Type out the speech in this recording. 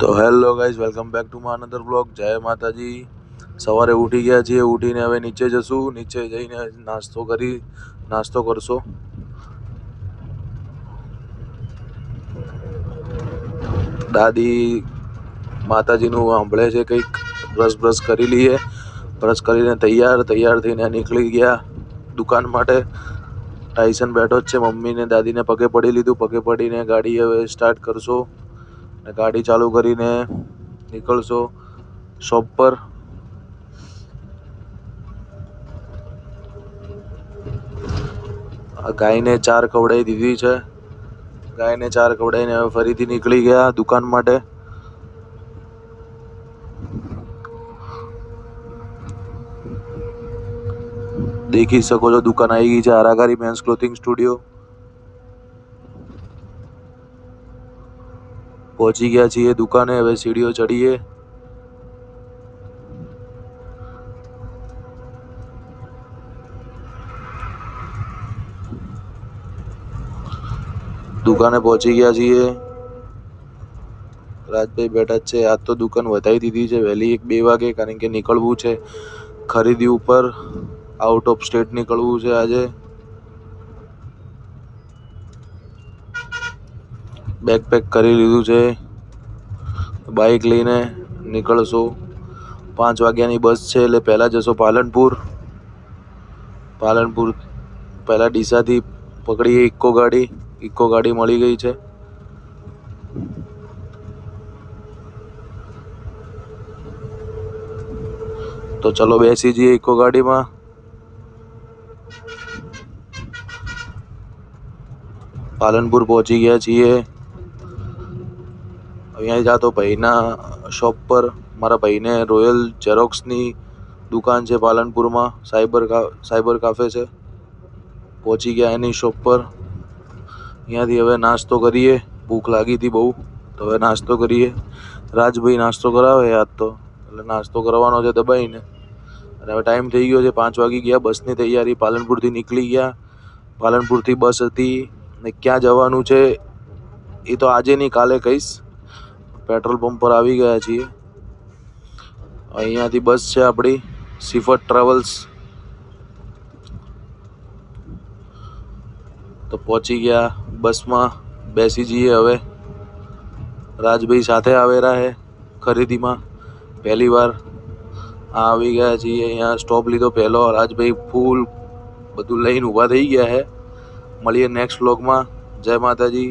તો hello guys, welcome back to my another blog. જય માતાજી. સવારે ઉઠી ગયા છીએ. ઉઠીને હવે નીચે જશું. નીચે જઈને નાસ્તો કરશો. દાદી માતાજીનું સાંભળે છે કંઈક. બ્રશ કરી લઈએ. બ્રશ કરીને તૈયાર થઈને નીકળી ગયા દુકાન માટે. ટાઈસન બેઠો જ છે. મમ્મીને દાદીને પગે પડી લીધું. પગે પડીને ગાડી હવે સ્ટાર્ટ કરશો. ગાડી ચાલુ કરીને નીકળશો શોપ પર. ગાયને ચાર ખવડાવી દીધી છે. ગાયને ચાર ખવડાવીને હવે ફરીથી નીકળી ગયા દુકાન માટે. દેખી શકો છો દુકાન આવી ગઈ છે, આરાકારી મેન્સ ક્લોથિંગ સ્ટુડિયો. પહોંચી ગયા છીએ દુકાને. હવે સીડીઓ ચડીએ. દુકાને પહોંચી ગયા છીએ. રાજભાઈ બેઠા જ છે. આજ તો દુકાન વધારી દીધી છે વહેલી 1-2 વાગે, કારણ કે નીકળવું છે ખરીદી ઉપર. આઉટ ઓફ સ્ટેટ નીકળવું છે આજે. બેગ પેક કરી લીધું છે. બાઇક લઈને નીકળશો. 5 વાગ્યાની બસ છે, એટલે પહેલાં જશો પાલનપુર. પહેલાં ડીસાથી પકડીએ ઇકો ગાડી મળી ગઈ છે. તો ચલો બેસી જઈએ ઇકો ગાડીમાં. પાલનપુર પહોંચી ગયા છીએ. અહીંયા જાતો ભાઈના શોપ પર. મારા ભાઈને રોયલ ઝેરોક્સની દુકાન છે પાલનપુરમાં. સાયબર કાફે છે. પહોંચી ગયા એની શોપ પર. અહીંયાથી હવે નાસ્તો કરીએ. ભૂખ લાગી હતી બહુ, તો હવે નાસ્તો કરીએ. રાજભાઈ નાસ્તો કરાવે યાદ તો, એટલે નાસ્તો કરવાનો છે દબાઈને. અને હવે ટાઈમ થઈ ગયો છે, 5 વાગી ગયા. બસની તૈયારી. પાલનપુરથી નીકળી ગયા. પાલનપુરથી બસ હતી ને ક્યાં જવાનું છે એ તો આજે નહીં, કાલે કહીશ. પેટ્રોલ પંપ પર આવી ગયા છીએ. અહીંયાથી બસ છે આપણી સિફત ટ્રાવેલ્સ. તો પહોંચી ગયા બસમાં. બેસી જઈએ હવે. રાજભાઈ સાથે આવેલા છે ખરીદીમાં. પહેલી વાર આવી ગયા છીએ. અહીંયા સ્ટોપ લીધો પહેલો. રાજભાઈ ફૂલ બધું લઈને ઊભા થઈ ગયા છે. મળીએ નેક્સ્ટ વ્લોગમાં. જય માતાજી.